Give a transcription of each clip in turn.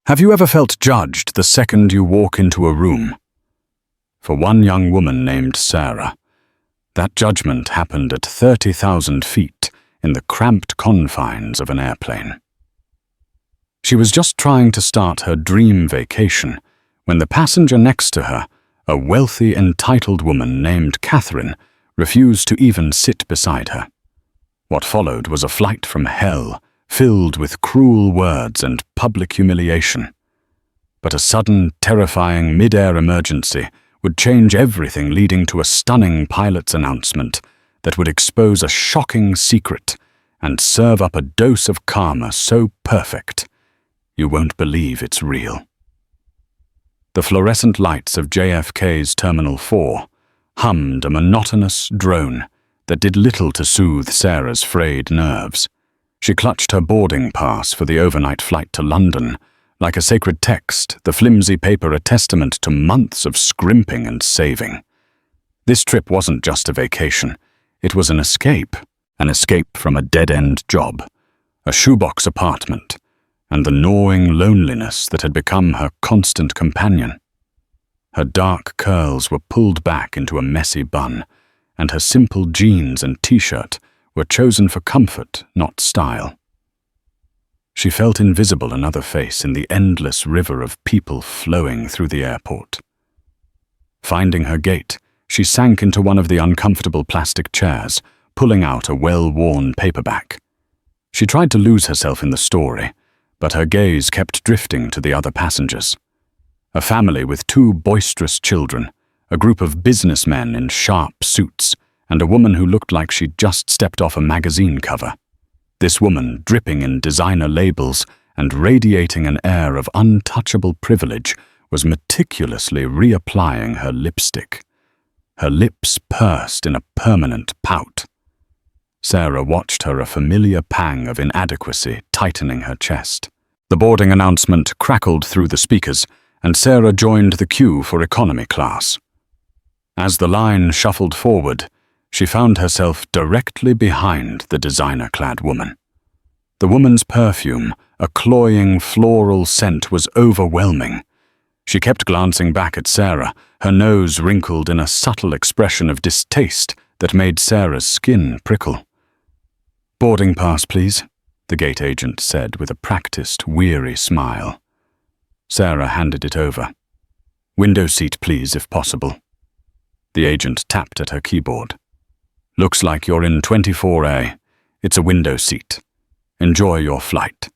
Have you ever felt judged the second you walk into a room? For one young woman named Sarah, that judgment happened at 30,000 feet in the cramped confines of an airplane. She was just trying to start her dream vacation when the passenger next to her, a wealthy, entitled woman named Catherine, refused to even sit beside her. What followed was a flight from hell, filled with cruel words and public humiliation. But a sudden, terrifying mid-air emergency would change everything, leading to a stunning pilot's announcement that would expose a shocking secret and serve up a dose of karma so perfect you won't believe it's real. The fluorescent lights of JFK's Terminal 4 hummed a monotonous drone that did little to soothe Sarah's frayed nerves. She clutched her boarding pass for the overnight flight to London. Like a sacred text, the flimsy paper a testament to months of scrimping and saving. This trip wasn't just a vacation. It was an escape from a dead-end job, a shoebox apartment, and the gnawing loneliness that had become her constant companion. Her dark curls were pulled back into a messy bun, and her simple jeans and t-shirt were chosen for comfort, not style. She felt invisible another face in the endless river of people flowing through the airport. Finding her gate, she sank into one of the uncomfortable plastic chairs, pulling out a well-worn paperback. She tried to lose herself in the story, but her gaze kept drifting to the other passengers. A family with 2 boisterous children, a group of businessmen in sharp suits, and a woman who looked like she'd just stepped off a magazine cover. This woman, dripping in designer labels and radiating an air of untouchable privilege, was meticulously reapplying her lipstick. Her lips pursed in a permanent pout. Sarah watched her, a familiar pang of inadequacy tightening her chest. The boarding announcement crackled through the speakers, and Sarah joined the queue for economy class. As the line shuffled forward, she found herself directly behind the designer-clad woman. The woman's perfume, a cloying floral scent, was overwhelming. She kept glancing back at Sarah, her nose wrinkled in a subtle expression of distaste that made Sarah's skin prickle. "Boarding pass, please," the gate agent said with a practiced, weary smile. Sarah handed it over. "Window seat, please, if possible." The agent tapped at her keyboard. "Looks like you're in 24A. It's a window seat. Enjoy your flight."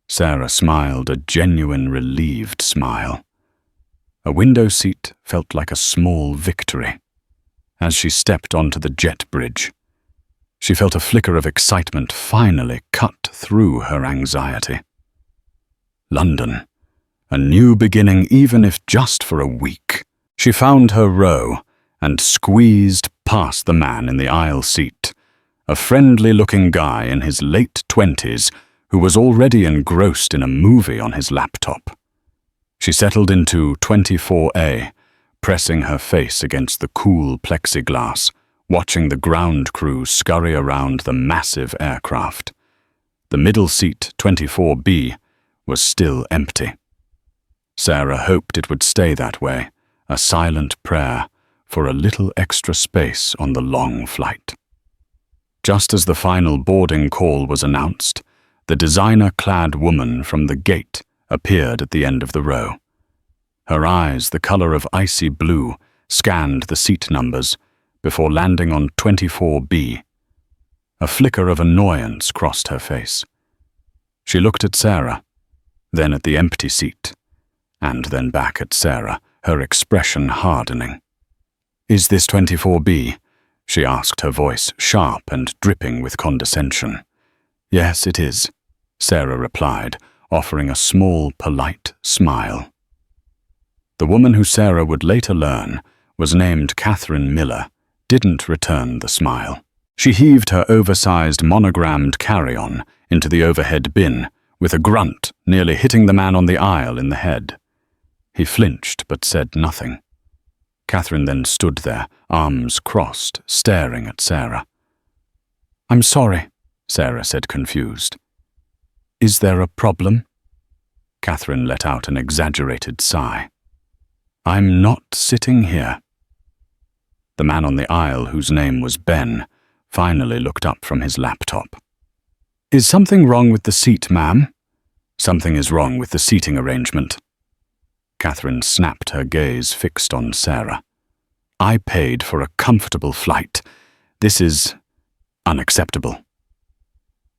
Sarah smiled, a genuine, relieved smile. A window seat felt like a small victory. As she stepped onto the jet bridge, she felt a flicker of excitement finally cut through her anxiety. London. A new beginning, even if just for a week. She found her row and squeezed past the man in the aisle seat, a friendly-looking guy in his late 20s who was already engrossed in a movie on his laptop. She settled into 24A, pressing her face against the cool plexiglass, watching the ground crew scurry around the massive aircraft. The middle seat, 24B, was still empty. Sarah hoped it would stay that way, a silent prayer for a little extra space on the long flight. Just as the final boarding call was announced, the designer-clad woman from the gate appeared at the end of the row. Her eyes, the color of icy blue, scanned the seat numbers before landing on 24B. A flicker of annoyance crossed her face. She looked at Sarah, then at the empty seat, and then back at Sarah, her expression hardening. "Is this 24B?" she asked, her voice sharp and dripping with condescension. "Yes, it is," Sarah replied, offering a small, polite smile. The woman who Sarah would later learn was named Catherine Miller, didn't return the smile. She heaved her oversized monogrammed carry-on into the overhead bin with a grunt, nearly hitting the man on the aisle in the head. He flinched but said nothing. Catherine then stood there, arms crossed, staring at Sarah. "I'm sorry," Sarah said, confused. "Is there a problem?" Catherine let out an exaggerated sigh. "I'm not sitting here." The man on the aisle, whose name was Ben, finally looked up from his laptop. "Is something wrong with the seat, ma'am?" "Something is wrong with the seating arrangement." Catherine snapped, her gaze fixed on Sarah. "I paid for a comfortable flight. This is unacceptable."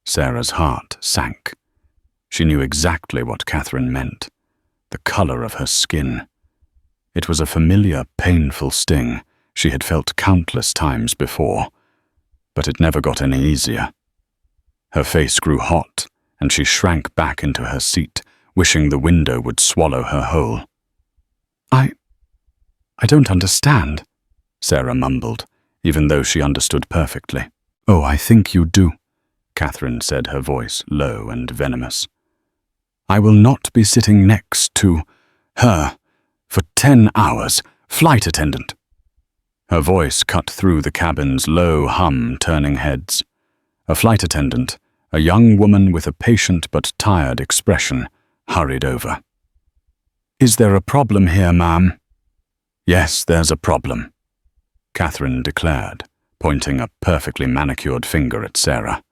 Sarah's heart sank. She knew exactly what Catherine meant. The color of her skin. It was a familiar, painful sting she had felt countless times before, but it never got any easier. Her face grew hot, and she shrank back into her seat, wishing the window would swallow her whole. I don't understand," Sarah mumbled, even though she understood perfectly. "Oh, I think you do," Catherine said, her voice low and venomous. "I will not be sitting next to her for 10 hours, flight attendant." Her voice cut through the cabin's low hum, turning heads. A flight attendant, a young woman with a patient but tired expression, hurried over. "Is there a problem here, ma'am?" "Yes, there's a problem," Catherine declared, pointing a perfectly manicured finger at Sarah.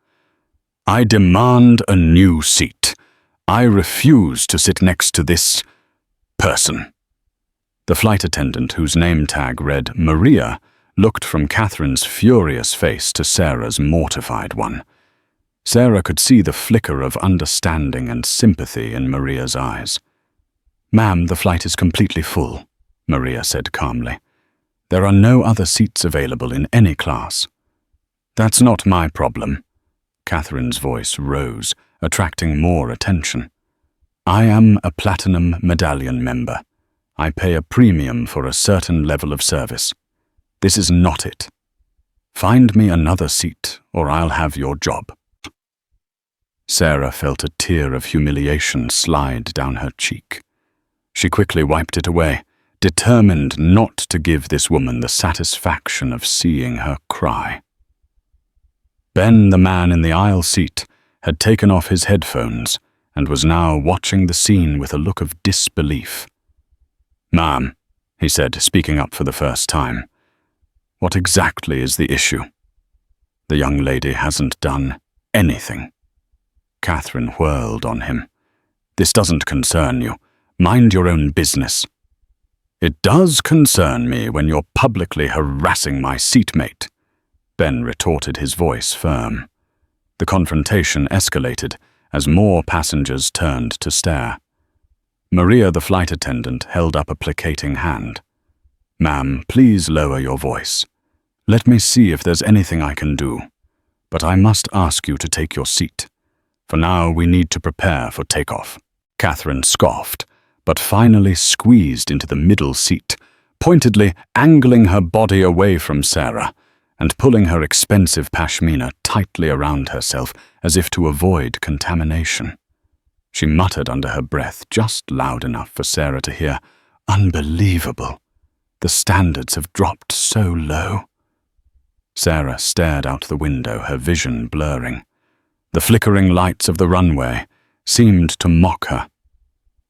"I demand a new seat. I refuse to sit next to this person." The flight attendant, whose name tag read Maria, looked from Catherine's furious face to Sarah's mortified one. Sarah could see the flicker of understanding and sympathy in Maria's eyes. "Ma'am, the flight is completely full," Maria said calmly. "There are no other seats available in any class." "That's not my problem." Catherine's voice rose, attracting more attention. "I am a Platinum Medallion member. I pay a premium for a certain level of service. This is not it. Find me another seat, or I'll have your job." Sarah felt a tear of humiliation slide down her cheek. She quickly wiped it away, determined not to give this woman the satisfaction of seeing her cry. Ben, the man in the aisle seat, had taken off his headphones and was now watching the scene with a look of disbelief. "Ma'am," he said, speaking up for the first time, "what exactly is the issue?" "The young lady hasn't done anything." Catherine whirled on him. "This doesn't concern you. Mind your own business." "It does concern me when you're publicly harassing my seatmate," Ben retorted, his voice firm. The confrontation escalated as more passengers turned to stare. Maria, the flight attendant, held up a placating hand. "Ma'am, please lower your voice. Let me see if there's anything I can do. But I must ask you to take your seat. For now, we need to prepare for takeoff." Catherine scoffed, but finally squeezed into the middle seat, pointedly angling her body away from Sarah and pulling her expensive pashmina tightly around herself as if to avoid contamination. She muttered under her breath, just loud enough for Sarah to hear, "Unbelievable. The standards have dropped so low." Sarah stared out the window, her vision blurring. The flickering lights of the runway seemed to mock her.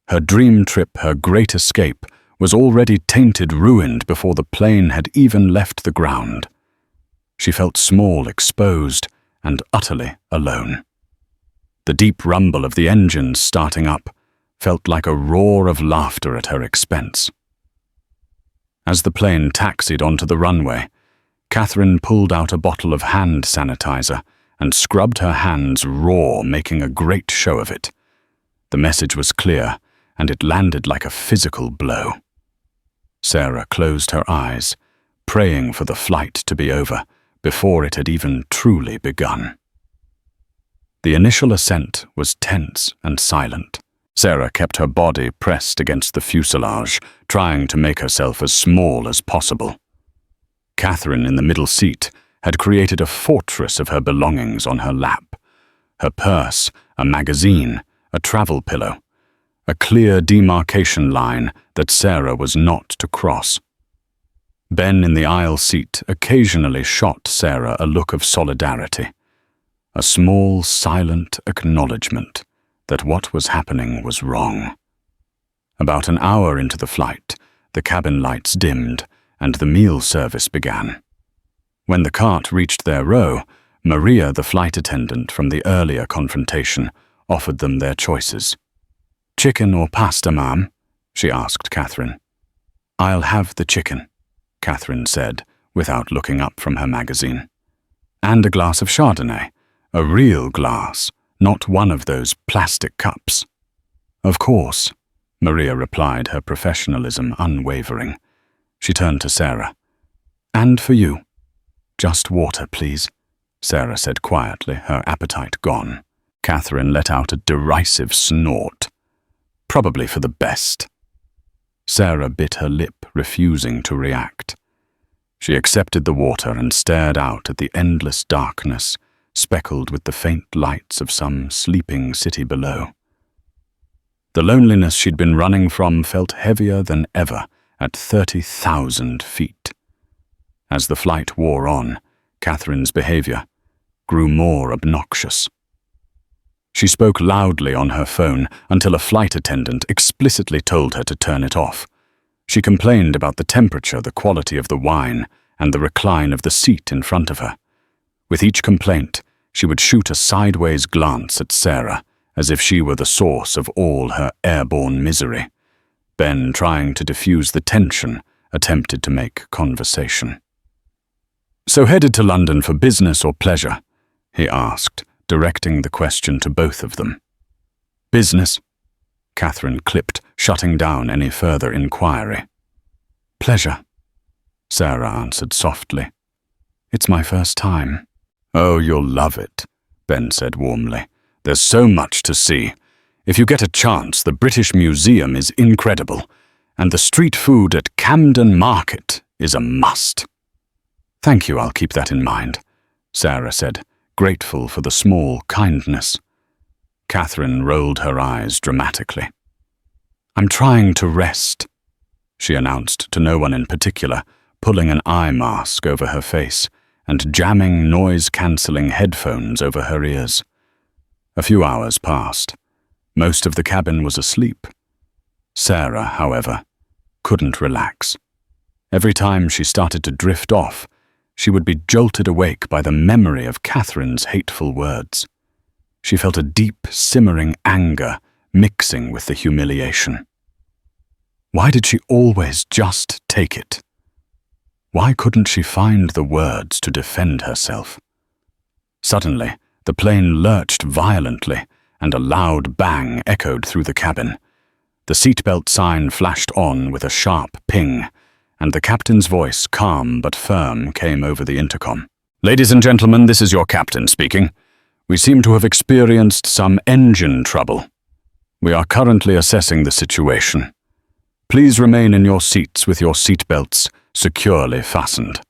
Her dream trip, her great escape, was already tainted, ruined before the plane had even left the ground. She felt small, exposed, and utterly alone. The deep rumble of the engines starting up felt like a roar of laughter at her expense. As the plane taxied onto the runway, Catherine pulled out a bottle of hand sanitizer and scrubbed her hands raw, making a great show of it. The message was clear, and it landed like a physical blow. Sarah closed her eyes, praying for the flight to be over before it had even truly begun. The initial ascent was tense and silent. Sarah kept her body pressed against the fuselage, trying to make herself as small as possible. Catherine, in the middle seat, had created a fortress of her belongings on her lap. Her purse, a magazine, a travel pillow, a clear demarcation line that Sarah was not to cross. Ben in the aisle seat occasionally shot Sarah a look of solidarity, a small, silent acknowledgement that what was happening was wrong. About an hour into the flight, the cabin lights dimmed and the meal service began. When the cart reached their row, Maria, the flight attendant from the earlier confrontation, offered them their choices. "Chicken or pasta, ma'am?" she asked Catherine. "I'll have the chicken," Catherine said, without looking up from her magazine. "And a glass of Chardonnay, a real glass, not one of those plastic cups." "Of course," Maria replied, her professionalism unwavering. She turned to Sarah. "And for you?" "Just water, please," Sarah said quietly, her appetite gone. Catherine let out a derisive snort. "Probably for the best." Sarah bit her lip, refusing to react. She accepted the water and stared out at the endless darkness, speckled with the faint lights of some sleeping city below. The loneliness she'd been running from felt heavier than ever at 30,000 feet. As the flight wore on, Catherine's behavior grew more obnoxious. She spoke loudly on her phone until a flight attendant explicitly told her to turn it off. She complained about the temperature, the quality of the wine, and the recline of the seat in front of her. With each complaint, she would shoot a sideways glance at Sarah, as if she were the source of all her airborne misery. Ben, trying to diffuse the tension, attempted to make conversation. "So headed to London for business or pleasure?" he asked, directing the question to both of them. "Business," Catherine clipped, shutting down any further inquiry. "Pleasure," Sarah answered softly. "It's my first time." "Oh, you'll love it," Ben said warmly. "There's so much to see. If you get a chance, the British Museum is incredible, and the street food at Camden Market is a must." "Thank you, I'll keep that in mind," Sarah said, grateful for the small kindness. Catherine rolled her eyes dramatically. "I'm trying to rest," she announced to no one in particular, pulling an eye mask over her face and jamming noise-cancelling headphones over her ears. A few hours passed. Most of the cabin was asleep. Sarah, however, couldn't relax. Every time she started to drift off, she would be jolted awake by the memory of Catherine's hateful words. She felt a deep, simmering anger mixing with the humiliation. Why did she always just take it? Why couldn't she find the words to defend herself? Suddenly, the plane lurched violently, and a loud bang echoed through the cabin. The seatbelt sign flashed on with a sharp ping, and the captain's voice, calm but firm, came over the intercom. "Ladies and gentlemen, this is your captain speaking. We seem to have experienced some engine trouble. We are currently assessing the situation. Please remain in your seats with your seatbelts securely fastened.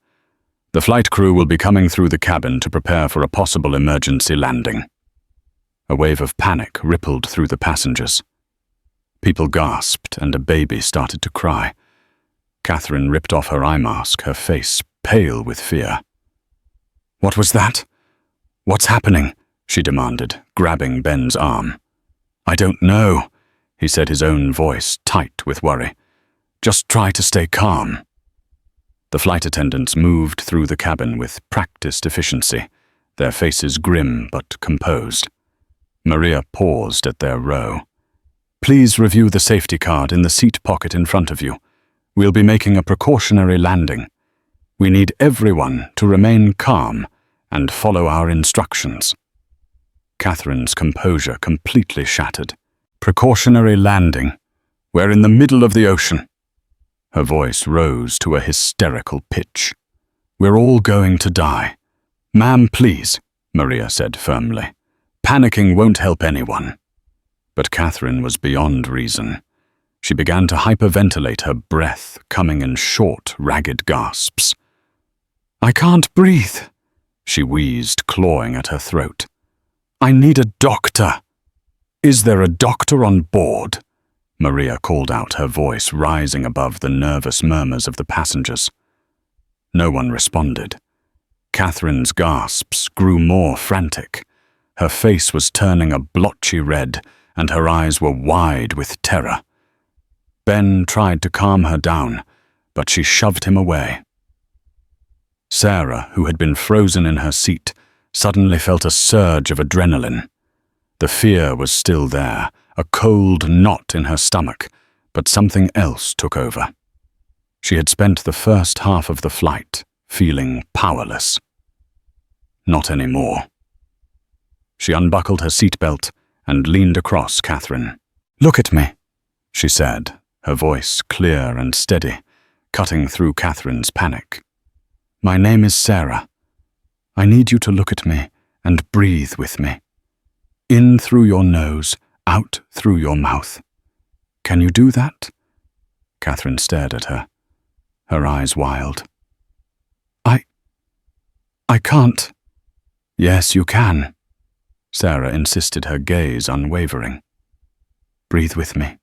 The flight crew will be coming through the cabin to prepare for a possible emergency landing." A wave of panic rippled through the passengers. People gasped, and a baby started to cry. Catherine ripped off her eye mask, her face pale with fear. "What was that? What's happening?" she demanded, grabbing Ben's arm. "I don't know," he said, his own voice tight with worry. "Just try to stay calm." The flight attendants moved through the cabin with practiced efficiency, their faces grim but composed. Maria paused at their row. "Please review the safety card in the seat pocket in front of you. We'll be making a precautionary landing. We need everyone to remain calm and follow our instructions." Catherine's composure completely shattered. "Precautionary landing? We're in the middle of the ocean." Her voice rose to a hysterical pitch. "We're all going to die." "Ma'am, please," Maria said firmly. "Panicking won't help anyone." But Catherine was beyond reason. She began to hyperventilate, her breath coming in short, ragged gasps. "I can't breathe," she wheezed, clawing at her throat. "I need a doctor." "Is there a doctor on board?" Maria called out, her voice rising above the nervous murmurs of the passengers. No one responded. Catherine's gasps grew more frantic. Her face was turning a blotchy red, and her eyes were wide with terror. Ben tried to calm her down, but she shoved him away. Sarah, who had been frozen in her seat, suddenly felt a surge of adrenaline. The fear was still there, a cold knot in her stomach, but something else took over. She had spent the first half of the flight feeling powerless. Not anymore. She unbuckled her seatbelt and leaned across Catherine. "Look at me," she said, her voice clear and steady, cutting through Catherine's panic. "My name is Sarah. I need you to look at me and breathe with me. In through your nose, out through your mouth. Can you do that?" Catherine stared at her, her eyes wild. I can't." "Yes, you can." Sarah insisted, her gaze unwavering. "Breathe with me.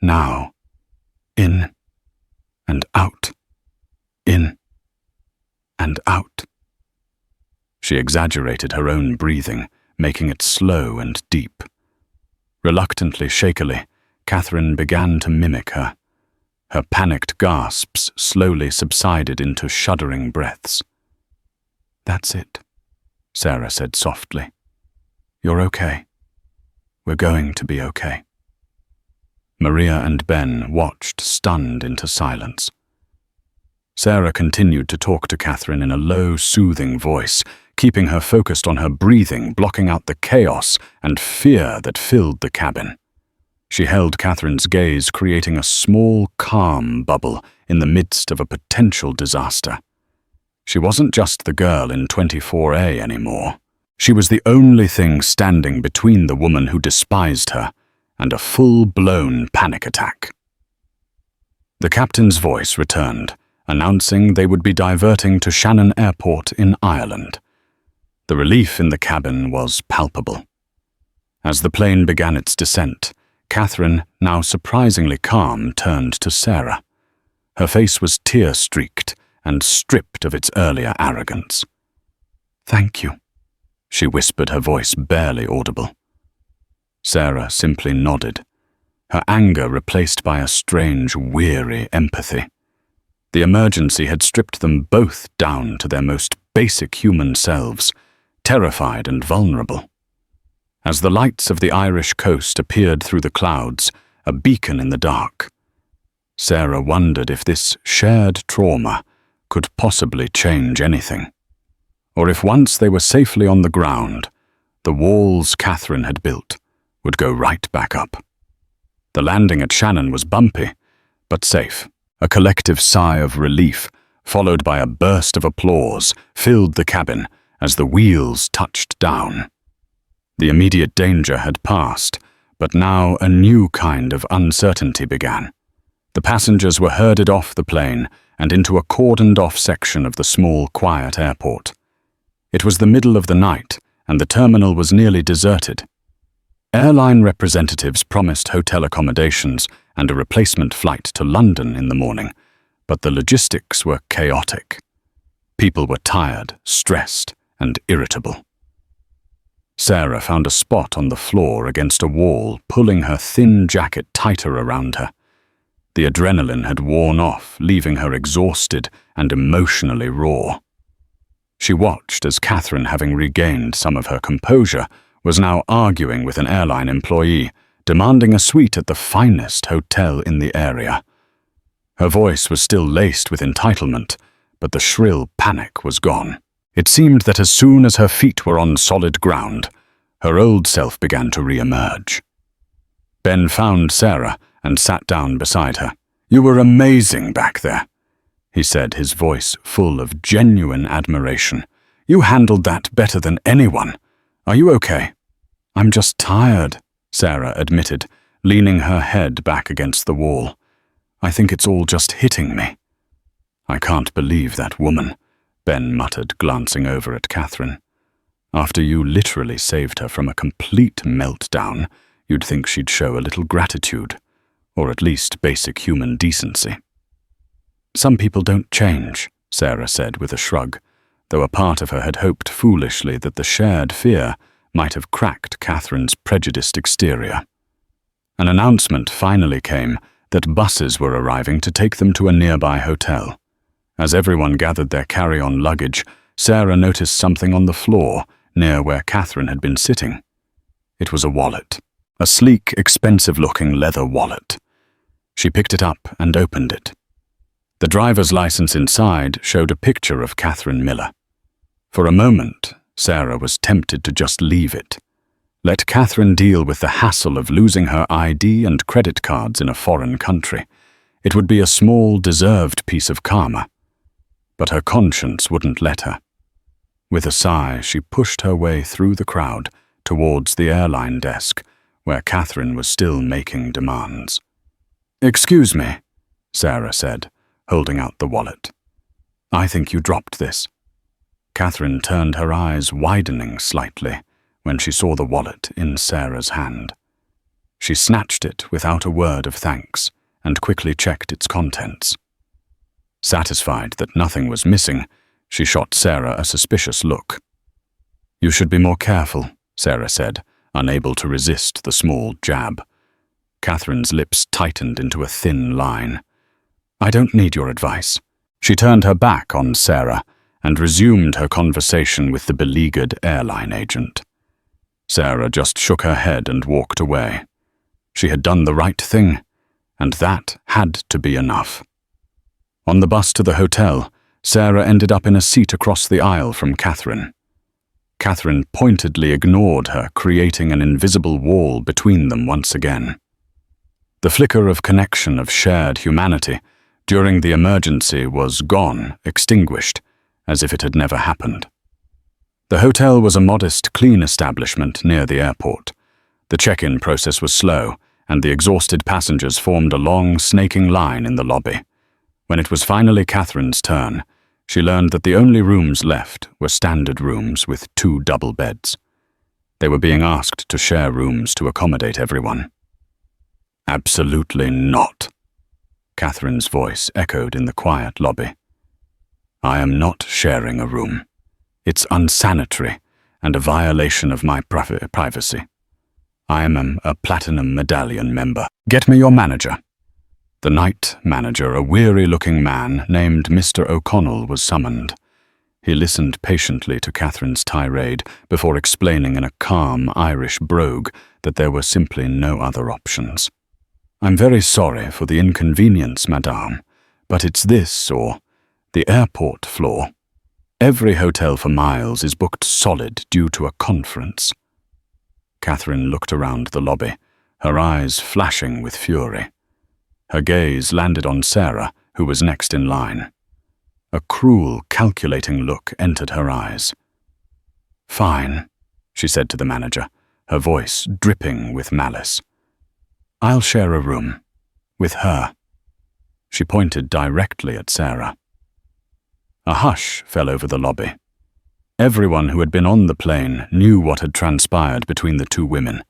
Now. In and out. In and out." She exaggerated her own breathing, making it slow and deep. Reluctantly, shakily, Catherine began to mimic her. Her panicked gasps slowly subsided into shuddering breaths. "That's it," Sarah said softly. "You're okay. We're going to be okay." Maria and Ben watched, stunned into silence. Sarah continued to talk to Catherine in a low, soothing voice, keeping her focused on her breathing, blocking out the chaos and fear that filled the cabin. She held Catherine's gaze, creating a small, calm bubble in the midst of a potential disaster. She wasn't just the girl in 24A anymore. She was the only thing standing between the woman who despised her and a full-blown panic attack. The captain's voice returned, announcing they would be diverting to Shannon Airport in Ireland. The relief in the cabin was palpable. As the plane began its descent, Catherine, now surprisingly calm, turned to Sarah. Her face was tear-streaked and stripped of its earlier arrogance. "Thank you," she whispered, her voice barely audible. Sarah simply nodded, her anger replaced by a strange, weary empathy. The emergency had stripped them both down to their most basic human selves, terrified and vulnerable. As the lights of the Irish coast appeared through the clouds, a beacon in the dark, Sarah wondered if this shared trauma could possibly change anything, or if once they were safely on the ground, the walls Catherine had built would go right back up. The landing at Shannon was bumpy, but safe. A collective sigh of relief, followed by a burst of applause, filled the cabin as the wheels touched down. The immediate danger had passed, but now a new kind of uncertainty began. The passengers were herded off the plane and into a cordoned-off section of the small, quiet airport. It was the middle of the night, and the terminal was nearly deserted. Airline representatives promised hotel accommodations and a replacement flight to London in the morning, but the logistics were chaotic. People were tired, stressed, and irritable. Sarah found a spot on the floor against a wall, pulling her thin jacket tighter around her. The adrenaline had worn off, leaving her exhausted and emotionally raw. She watched as Catherine, having regained some of her composure, was now arguing with an airline employee, demanding a suite at the finest hotel in the area. Her voice was still laced with entitlement, but the shrill panic was gone. It seemed that as soon as her feet were on solid ground, her old self began to re-emerge. Ben found Sarah and sat down beside her. "You were amazing back there," he said, his voice full of genuine admiration. "You handled that better than anyone. Are you okay?" "I'm just tired," Sarah admitted, leaning her head back against the wall. "I think it's all just hitting me." "I can't believe that woman," Ben muttered, glancing over at Catherine. "After you literally saved her from a complete meltdown, you'd think she'd show a little gratitude, or at least basic human decency." "Some people don't change," Sarah said with a shrug, though a part of her had hoped foolishly that the shared fear might have cracked Catherine's prejudiced exterior. An announcement finally came that buses were arriving to take them to a nearby hotel. As everyone gathered their carry-on luggage, Sarah noticed something on the floor near where Catherine had been sitting. It was a wallet, a sleek, expensive-looking leather wallet. She picked it up and opened it. The driver's license inside showed a picture of Catherine Miller. For a moment, Sarah was tempted to just leave it. Let Catherine deal with the hassle of losing her ID and credit cards in a foreign country. It would be a small, deserved piece of karma. But her conscience wouldn't let her. With a sigh, she pushed her way through the crowd towards the airline desk, where Catherine was still making demands. "Excuse me," Sarah said, holding out the wallet. "I think you dropped this." Catherine turned, her eyes widening slightly when she saw the wallet in Sarah's hand. She snatched it without a word of thanks and quickly checked its contents. Satisfied that nothing was missing, she shot Sarah a suspicious look. "You should be more careful," Sarah said, unable to resist the small jab. Catherine's lips tightened into a thin line. "I don't need your advice." She turned her back on Sarah and resumed her conversation with the beleaguered airline agent. Sarah just shook her head and walked away. She had done the right thing, and that had to be enough. On the bus to the hotel, Sarah ended up in a seat across the aisle from Catherine. Catherine pointedly ignored her, creating an invisible wall between them once again. The flicker of connection of shared humanity during the emergency was gone, extinguished, as if it had never happened. The hotel was a modest, clean establishment near the airport. The check-in process was slow, and the exhausted passengers formed a long, snaking line in the lobby. When it was finally Catherine's turn, she learned that the only rooms left were standard rooms with 2 double beds. They were being asked to share rooms to accommodate everyone. "Absolutely not," Catherine's voice echoed in the quiet lobby. "I am not sharing a room. It's unsanitary and a violation of my privacy. I am a Platinum Medallion member. Get me your manager." The night manager, a weary-looking man named Mr. O'Connell, was summoned. He listened patiently to Catherine's tirade before explaining in a calm Irish brogue that there were simply no other options. "I'm very sorry for the inconvenience, madame, but it's this or the airport floor. Every hotel for miles is booked solid due to a conference." Catherine looked around the lobby, her eyes flashing with fury. Her gaze landed on Sarah, who was next in line. A cruel, calculating look entered her eyes. "Fine," she said to the manager, her voice dripping with malice. "I'll share a room. With her." She pointed directly at Sarah. A hush fell over the lobby. Everyone who had been on the plane knew what had transpired between the 2 women.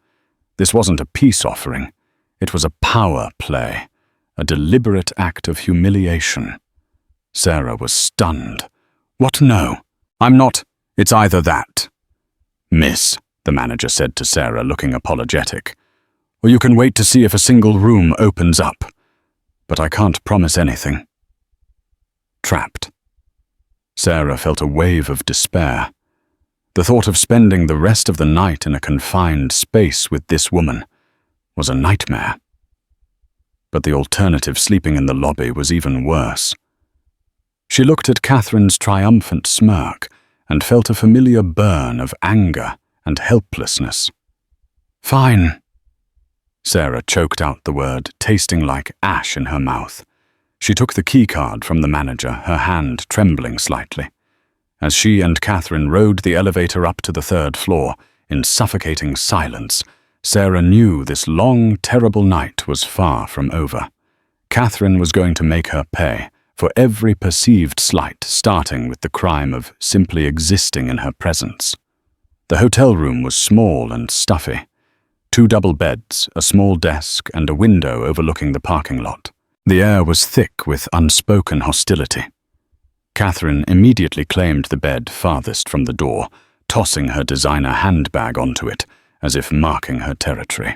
This wasn't a peace offering. It was a power play, a deliberate act of humiliation. Sarah was stunned. "What? No, I'm not. It's either that." "Miss," the manager said to Sarah, looking apologetic, "or you can wait to see if a single room opens up. But I can't promise anything." Trapped. Sarah felt a wave of despair. The thought of spending the rest of the night in a confined space with this woman was a nightmare. But the alternative, sleeping in the lobby, was even worse. She looked at Catherine's triumphant smirk and felt a familiar burn of anger and helplessness. "Fine." Sarah choked out the word, tasting like ash in her mouth. She took the keycard from the manager, her hand trembling slightly. As she and Catherine rode the elevator up to the 3rd floor, in suffocating silence, Sarah knew this long, terrible night was far from over. Catherine was going to make her pay for every perceived slight, starting with the crime of simply existing in her presence. The hotel room was small and stuffy. 2 double beds, a small desk, and a window overlooking the parking lot. The air was thick with unspoken hostility. Catherine immediately claimed the bed farthest from the door, tossing her designer handbag onto it, as if marking her territory.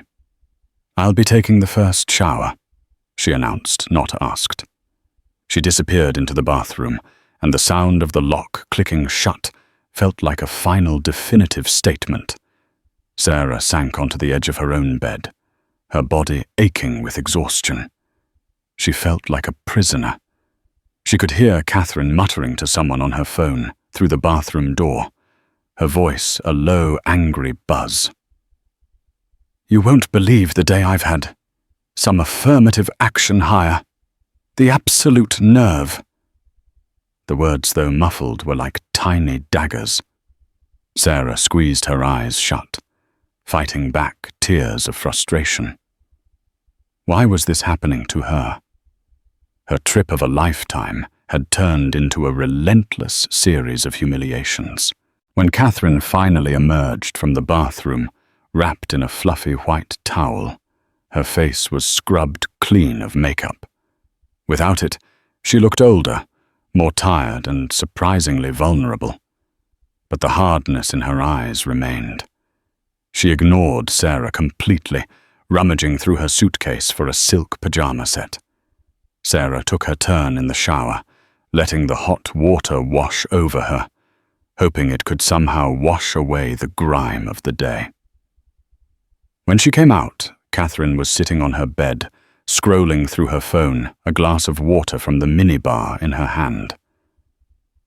"I'll be taking the first shower," she announced, not asked. She disappeared into the bathroom, and the sound of the lock clicking shut felt like a final definitive statement. Sarah sank onto the edge of her own bed, her body aching with exhaustion. She felt like a prisoner. She could hear Catherine muttering to someone on her phone through the bathroom door, her voice a low, angry buzz. "You won't believe the day I've had. Some affirmative action hire. The absolute nerve." The words, though muffled, were like tiny daggers. Sarah squeezed her eyes shut, fighting back tears of frustration. Why was this happening to her? Her trip of a lifetime had turned into a relentless series of humiliations. When Catherine finally emerged from the bathroom, wrapped in a fluffy white towel, her face was scrubbed clean of makeup. Without it, she looked older, more tired and surprisingly vulnerable. But the hardness in her eyes remained. She ignored Sarah completely, rummaging through her suitcase for a silk pajama set. Sarah took her turn in the shower, letting the hot water wash over her, hoping it could somehow wash away the grime of the day. When she came out, Catherine was sitting on her bed, scrolling through her phone, a glass of water from the minibar in her hand.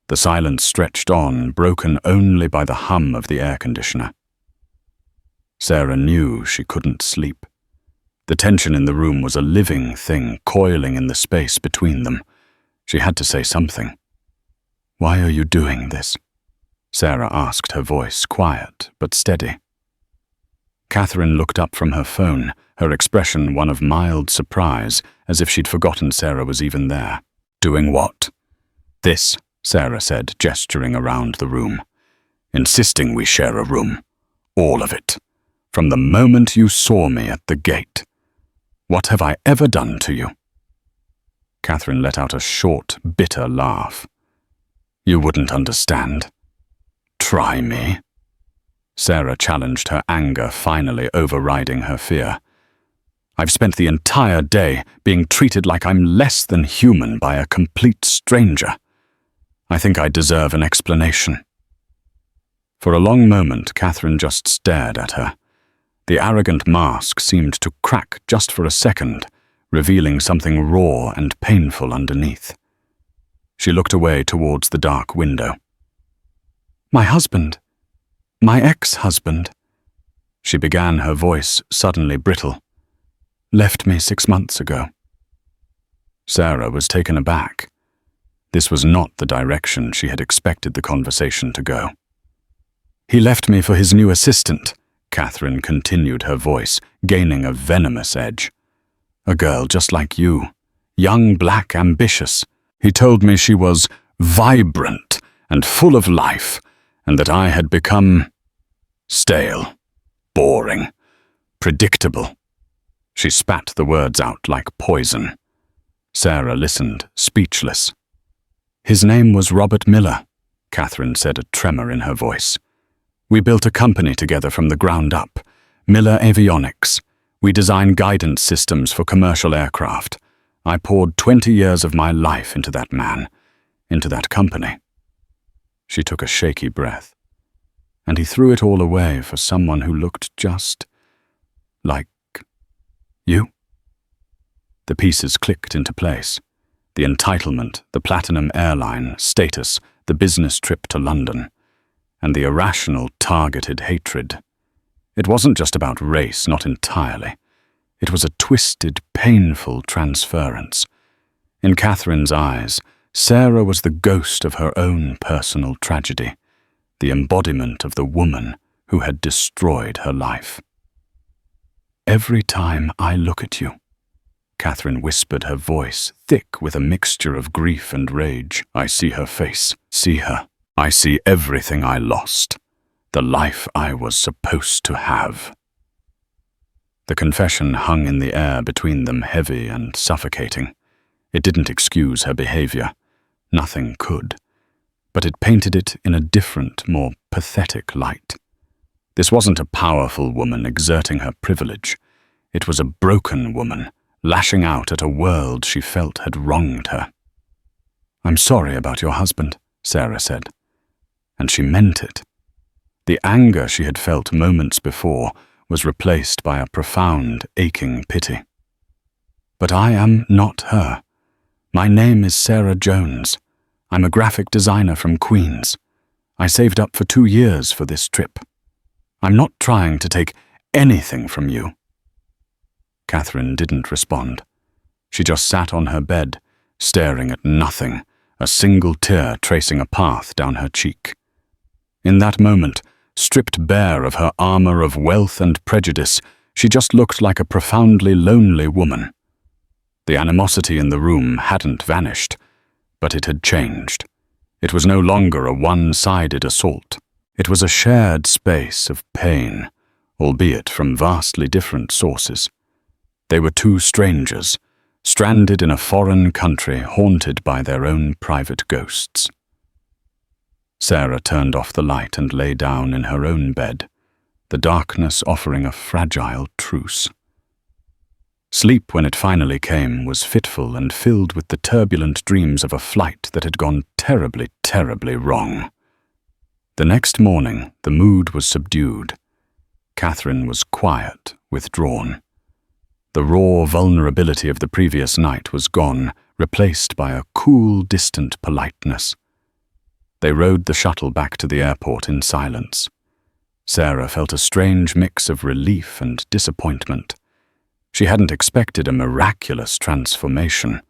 The silence stretched on, broken only by the hum of the air conditioner. Sarah knew she couldn't sleep. The tension in the room was a living thing coiling in the space between them. She had to say something. "Why are you doing this?" Sarah asked, her voice quiet but steady. Catherine looked up from her phone, her expression one of mild surprise, as if she'd forgotten Sarah was even there. "Doing what?" "This," Sarah said, gesturing around the room. "Insisting we share a room. All of it. From the moment you saw me at the gate. What have I ever done to you?" Catherine let out a short, bitter laugh. "You wouldn't understand. Try me." Sarah challenged, her anger finally overriding her fear. "I've spent the entire day being treated like I'm less than human by a complete stranger. I think I deserve an explanation." For a long moment, Catherine just stared at her. The arrogant mask seemed to crack just for a second, revealing something raw and painful underneath. She looked away towards the dark window. "My husband. My ex-husband," she began, her voice suddenly brittle, "left me 6 months ago." Sarah was taken aback. This was not the direction she had expected the conversation to go. "He left me for his new assistant," Catherine continued, her voice gaining a venomous edge. "A girl just like you, young, black, ambitious. He told me she was vibrant and full of life, and that I had become stale, boring, predictable." She spat the words out like poison. Sarah listened, speechless. "His name was Robert Miller," Catherine said, a tremor in her voice. "We built a company together from the ground up, Miller Avionics. We design guidance systems for commercial aircraft. I poured 20 years of my life into that man, into that company." She took a shaky breath. "And he threw it all away for someone who looked just like you?" The pieces clicked into place. The entitlement, the platinum airline status, the business trip to London, and the irrational, targeted hatred. It wasn't just about race, not entirely. It was a twisted, painful transference. In Catherine's eyes, Sarah was the ghost of her own personal tragedy, the embodiment of the woman who had destroyed her life. "Every time I look at you," Catherine whispered, her voice thick with a mixture of grief and rage, "I see her face, see her. I see everything I lost, the life I was supposed to have." The confession hung in the air between them, heavy and suffocating. It didn't excuse her behavior. Nothing could. but it painted it in a different, more pathetic light. This wasn't a powerful woman exerting her privilege. It was a broken woman, lashing out at a world she felt had wronged her. "I'm sorry about your husband," Sarah said. And she meant it. The anger she had felt moments before was replaced by a profound, aching pity. "But I am not her. My name is Sarah Jones. I'm a graphic designer from Queens. I saved up for 2 years for this trip. I'm not trying to take anything from you." Catherine didn't respond. She just sat on her bed, staring at nothing, a single tear tracing a path down her cheek. In that moment, stripped bare of her armor of wealth and prejudice, she just looked like a profoundly lonely woman. The animosity in the room hadn't vanished, but it had changed. It was no longer a one-sided assault. It was a shared space of pain, albeit from vastly different sources. They were two strangers, stranded in a foreign country haunted by their own private ghosts. Sarah turned off the light and lay down in her own bed, the darkness offering a fragile truce. Sleep, when it finally came, was fitful and filled with the turbulent dreams of a flight that had gone terribly, terribly wrong. The next morning, the mood was subdued. Catherine was quiet, withdrawn. The raw vulnerability of the previous night was gone, replaced by a cool, distant politeness. They rode the shuttle back to the airport in silence. Sarah felt a strange mix of relief and disappointment. She hadn't expected a miraculous transformation,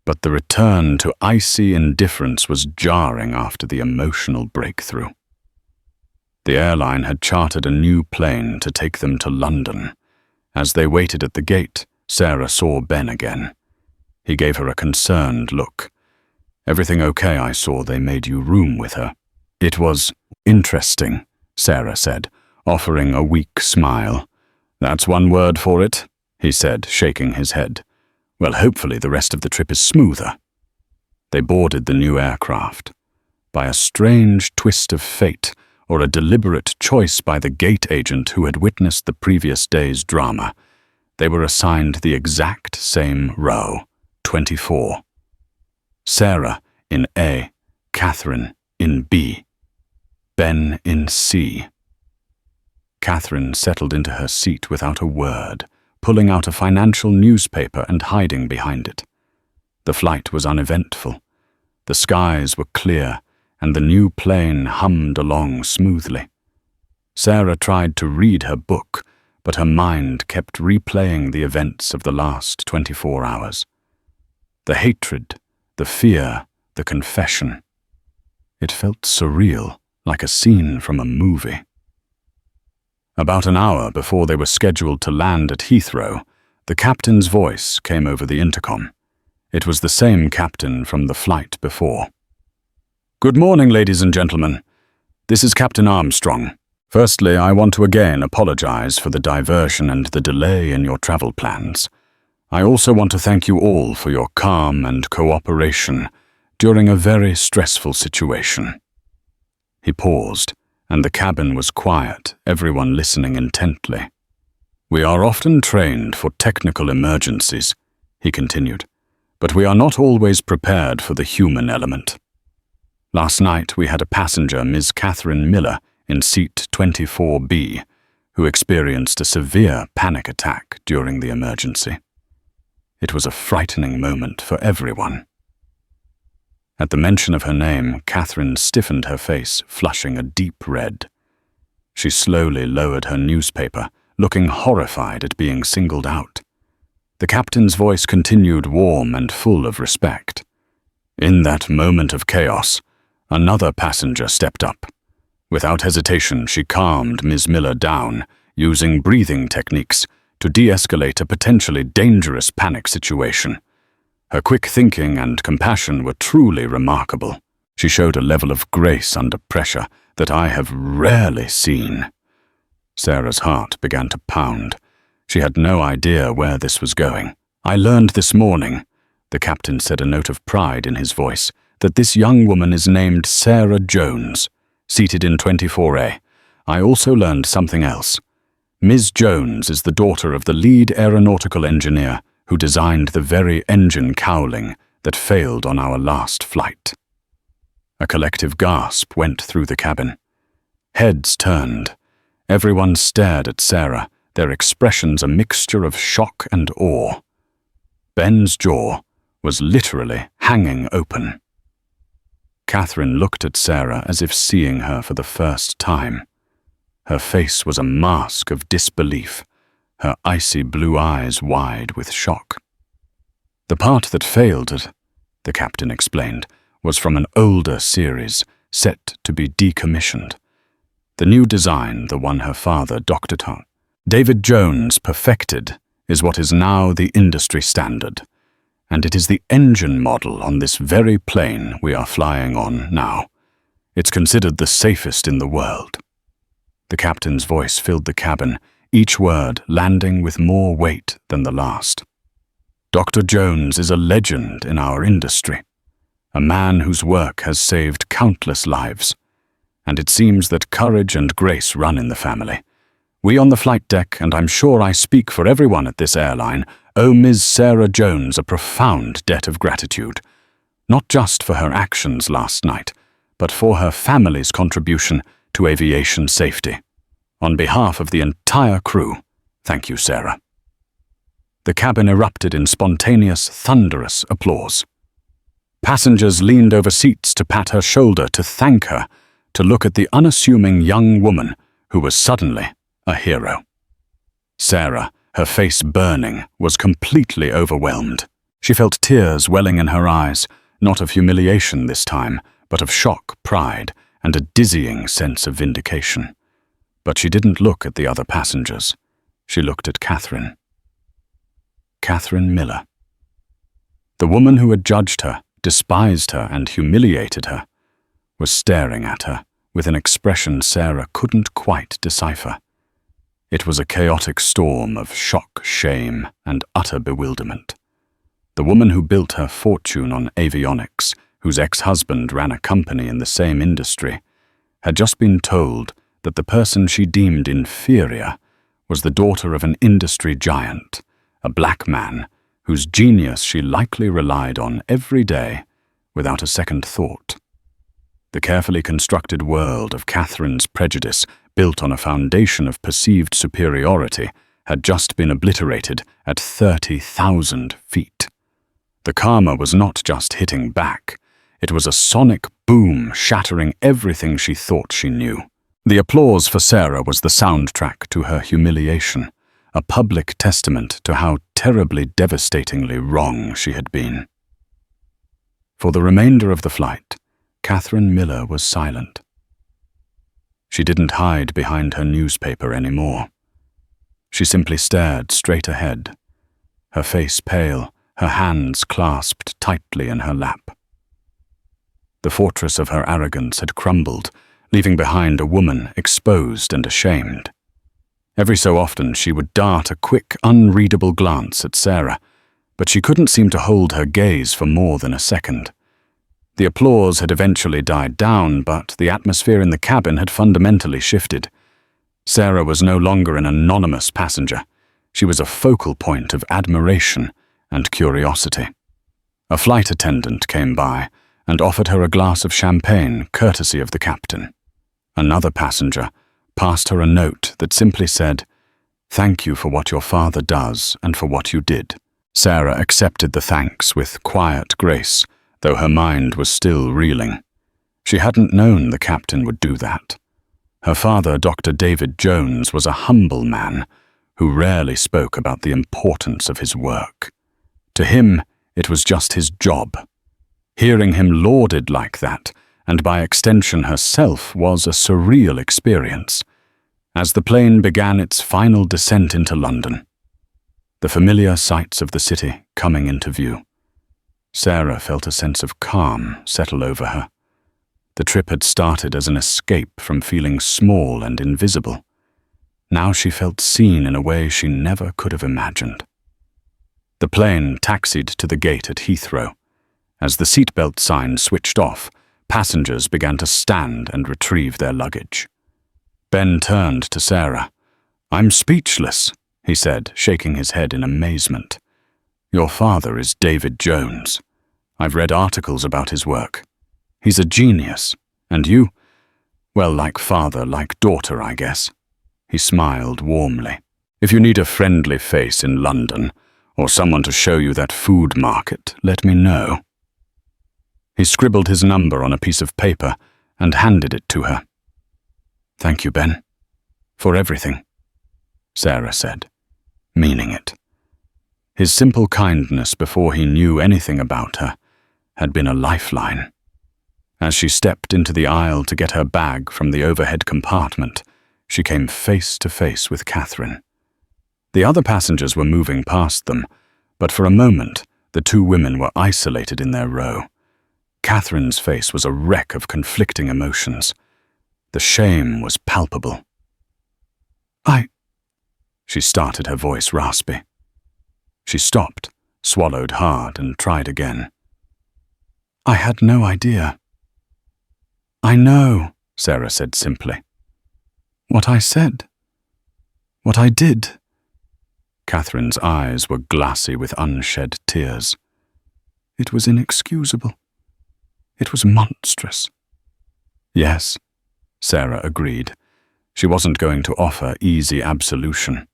but the return to icy indifference was jarring after the emotional breakthrough. The airline had chartered a new plane to take them to London. As they waited at the gate, Sarah saw Ben again. He gave her a concerned look. "Everything okay? I saw they made you room with her." "It was interesting," Sarah said, offering a weak smile. "That's one word for it," he said, shaking his head. "Well, hopefully the rest of the trip is smoother." They boarded the new aircraft. By a strange twist of fate, or a deliberate choice by the gate agent who had witnessed the previous day's drama, they were assigned the exact same row, 24. Sarah in A, Catherine in B, Ben in C. Catherine settled into her seat without a word, pulling out a financial newspaper and hiding behind it. The flight was uneventful. The skies were clear, and the new plane hummed along smoothly. Sarah tried to read her book, but her mind kept replaying the events of the last 24 hours. The hatred, the fear, the confession. It felt surreal, like a scene from a movie. About an hour before they were scheduled to land at Heathrow, the captain's voice came over the intercom. It was the same captain from the flight before. "Good morning, ladies and gentlemen. This is Captain Armstrong. Firstly, I want to again apologize for the diversion and the delay in your travel plans. I also want to thank you all for your calm and cooperation during a very stressful situation." He paused, and the cabin was quiet, everyone listening intently. "We are often trained for technical emergencies," he continued, "but we are not always prepared for the human element. Last night we had a passenger, Ms. Catherine Miller, in seat 24B, who experienced a severe panic attack during the emergency. It was a frightening moment for everyone." At the mention of her name, Catherine stiffened her face, flushing a deep red. She slowly lowered her newspaper, looking horrified at being singled out. The captain's voice continued warm and full of respect. "In that moment of chaos, another passenger stepped up. Without hesitation, she calmed Ms. Miller down, using breathing techniques to de-escalate a potentially dangerous panic situation. Her quick thinking and compassion were truly remarkable. She showed a level of grace under pressure that I have rarely seen." Sarah's heart began to pound. She had no idea where this was going. "I learned this morning," the captain said, a note of pride in his voice, that this young woman is named Sarah Jones, seated in 24A. I also learned something else. Ms. Jones is the daughter of the lead aeronautical engineer who designed the very engine cowling that failed on our last flight. A collective gasp went through the cabin. Heads turned. Everyone stared at Sarah, their expressions a mixture of shock and awe. Ben's jaw was literally hanging open. Catherine looked at Sarah as if seeing her for the first time. Her face was a mask of disbelief, her icy blue eyes wide with shock. The part that failed, the captain explained, was from an older series, set to be decommissioned. The new design, the one her father, Dr. David Jones, perfected, is what is now the industry standard, and it is the engine model on this very plane we are flying on now. It's considered the safest in the world. The captain's voice filled the cabin, each word landing with more weight than the last. Dr. Jones is a legend in our industry, a man whose work has saved countless lives, and it seems that courage and grace run in the family. We on the flight deck, and I'm sure I speak for everyone at this airline, owe Ms. Sarah Jones a profound debt of gratitude, not just for her actions last night, but for her family's contribution to aviation safety. On behalf of the entire crew, thank you, Sarah. The cabin erupted in spontaneous, thunderous applause. Passengers leaned over seats to pat her shoulder, to thank her, to look at the unassuming young woman who was suddenly a hero. Sarah, her face burning, was completely overwhelmed. She felt tears welling in her eyes, not of humiliation this time, but of shock, pride, and a dizzying sense of vindication. But she didn't look at the other passengers. She looked at Catherine. Catherine Miller. The woman who had judged her, despised her, and humiliated her, was staring at her with an expression Sarah couldn't quite decipher. It was a chaotic storm of shock, shame, and utter bewilderment. The woman who built her fortune on avionics, whose ex-husband ran a company in the same industry, had just been told that the person she deemed inferior was the daughter of an industry giant, a black man whose genius she likely relied on every day without a second thought. The carefully constructed world of Catherine's prejudice, built on a foundation of perceived superiority, had just been obliterated at 30,000 feet. The karma was not just hitting back. It was a sonic boom shattering everything she thought she knew. The applause for Sarah was the soundtrack to her humiliation, a public testament to how terribly devastatingly wrong she had been. For the remainder of the flight, Catherine Miller was silent. She didn't hide behind her newspaper anymore. She simply stared straight ahead, her face pale, her hands clasped tightly in her lap. The fortress of her arrogance had crumbled, leaving behind a woman exposed and ashamed. Every so often she would dart a quick, unreadable glance at Sarah, but she couldn't seem to hold her gaze for more than a second. The applause had eventually died down, but the atmosphere in the cabin had fundamentally shifted. Sarah was no longer an anonymous passenger. She was a focal point of admiration and curiosity. A flight attendant came by and offered her a glass of champagne, courtesy of the captain. Another passenger passed her a note that simply said, "Thank you for what your father does and for what you did." Sarah accepted the thanks with quiet grace, though her mind was still reeling. She hadn't known the captain would do that. Her father, Dr. David Jones, was a humble man who rarely spoke about the importance of his work. To him, it was just his job. Hearing him lauded like that, and by extension herself, was a surreal experience. As the plane began its final descent into London, the familiar sights of the city coming into view, Sarah felt a sense of calm settle over her. The trip had started as an escape from feeling small and invisible. Now she felt seen in a way she never could have imagined. The plane taxied to the gate at Heathrow, As the seatbelt sign switched off, passengers began to stand and retrieve their luggage. Ben turned to Sarah. "I'm speechless," he said, shaking his head in amazement. "Your father is David Jones. I've read articles about his work. He's a genius. And you? Well, like father, like daughter, I guess." He smiled warmly. "If you need a friendly face in London, or someone to show you that food market, let me know." He scribbled his number on a piece of paper and handed it to her. "Thank you, Ben, for everything," Sarah said, meaning it. His simple kindness before he knew anything about her had been a lifeline. As she stepped into the aisle to get her bag from the overhead compartment, she came face to face with Catherine. The other passengers were moving past them, but for a moment the two women were isolated in their row. Catherine's face was a wreck of conflicting emotions. The shame was palpable. She started, her voice raspy. She stopped, swallowed hard, and tried again. "I had no idea." "I know," Sarah said simply. "What I said. What I did." Catherine's eyes were glassy with unshed tears. "It was inexcusable. It was monstrous." "Yes," Sarah agreed. She wasn't going to offer easy absolution.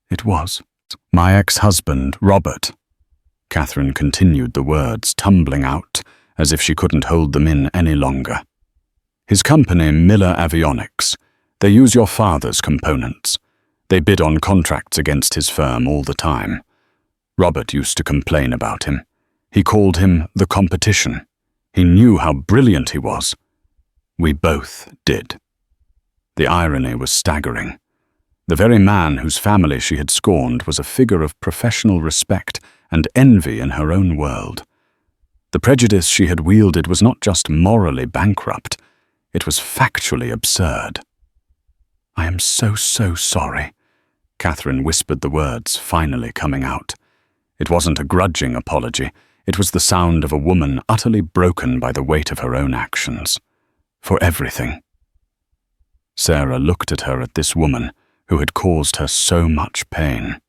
"It was. My ex-husband, Robert." Catherine continued the words, tumbling out as if she couldn't hold them in any longer. "His company, Miller Avionics. They use your father's components. They bid on contracts against his firm all the time. Robert used to complain about him. He called him the competition. He knew how brilliant he was. We both did." The irony was staggering. The very man whose family she had scorned was a figure of professional respect and envy in her own world. The prejudice she had wielded was not just morally bankrupt, it was factually absurd. "I am so sorry," Catherine whispered the words, finally coming out. It wasn't a grudging apology, it was the sound of a woman utterly broken by the weight of her own actions. "For everything." Sarah looked at her, at this woman who had caused her so much pain.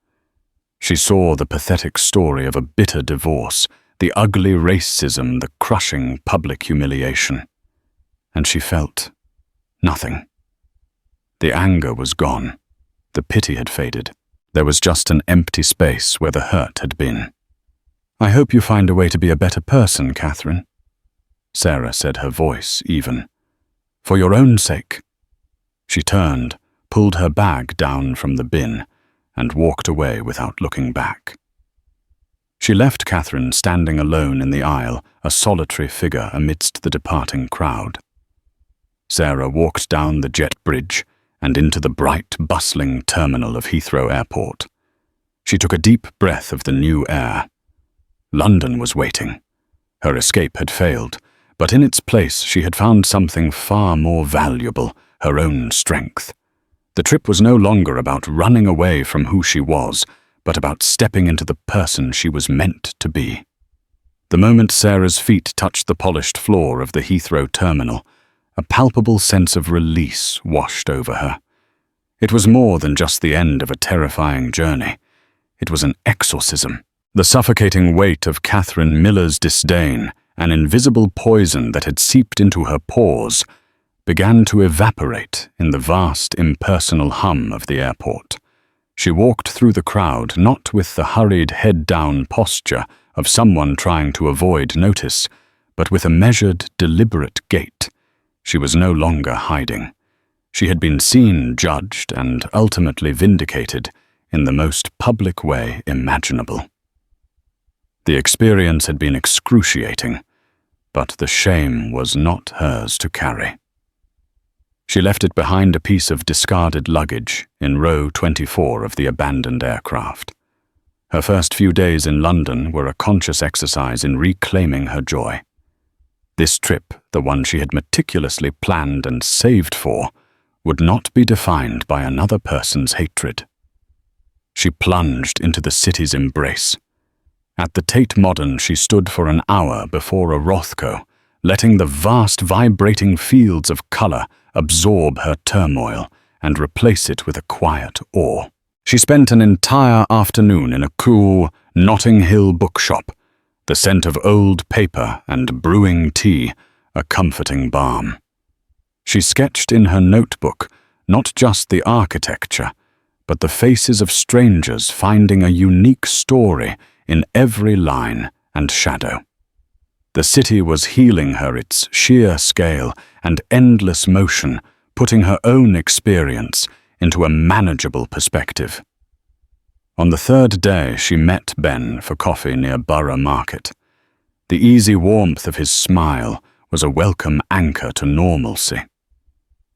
She saw the pathetic story of a bitter divorce, the ugly racism, the crushing public humiliation. And she felt nothing. The anger was gone. The pity had faded. There was just an empty space where the hurt had been. "I hope you find a way to be a better person, Catherine," Sarah said, her voice even. "For your own sake." She turned, pulled her bag down from the bin, and walked away without looking back. She left Catherine standing alone in the aisle, a solitary figure amidst the departing crowd. Sarah walked down the jet bridge and into the bright, bustling terminal of Heathrow Airport. She took a deep breath of the new air. London was waiting. Her escape had failed, but in its place she had found something far more valuable, her own strength. The trip was no longer about running away from who she was, but about stepping into the person she was meant to be. The moment Sarah's feet touched the polished floor of the Heathrow terminal, a palpable sense of release washed over her. It was more than just the end of a terrifying journey. It was an exorcism. The suffocating weight of Catherine Miller's disdain, an invisible poison that had seeped into her pores, began to evaporate in the vast, impersonal hum of the airport. She walked through the crowd not with the hurried head-down posture of someone trying to avoid notice, but with a measured, deliberate gait. She was no longer hiding. She had been seen, judged, and ultimately vindicated in the most public way imaginable. The experience had been excruciating, but the shame was not hers to carry. She left it behind a piece of discarded luggage in row 24 of the abandoned aircraft. Her first few days in London were a conscious exercise in reclaiming her joy. This trip, the one she had meticulously planned and saved for, would not be defined by another person's hatred. She plunged into the city's embrace, At the Tate Modern, she stood for an hour before a Rothko, letting the vast vibrating fields of color absorb her turmoil and replace it with a quiet awe. She spent an entire afternoon in a cool Notting Hill bookshop, the scent of old paper and brewing tea a comforting balm. She sketched in her notebook not just the architecture, but the faces of strangers finding a unique story in every line and shadow. The city was healing her its sheer scale and endless motion, putting her own experience into a manageable perspective. On the third day, she met Ben for coffee near Borough Market. The easy warmth of his smile was a welcome anchor to normalcy.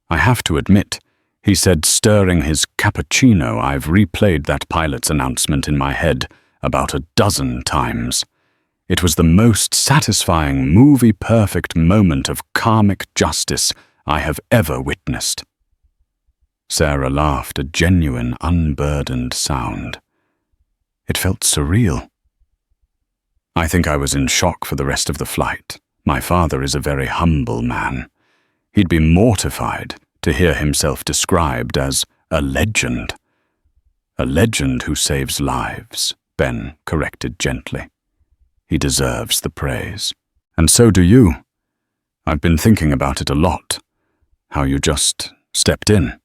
"I have to admit," he said, stirring his cappuccino, "I've replayed that pilot's announcement in my head about a dozen times. It was the most satisfying, movie-perfect moment of karmic justice I have ever witnessed." Sarah laughed, a genuine, unburdened sound. It felt surreal. "I think I was in shock for the rest of the flight. My father is a very humble man. He'd be mortified to hear himself described as a legend." "A legend who saves lives," Ben corrected gently. "He deserves the praise. And so do you. I've been thinking about it a lot, how you just stepped in."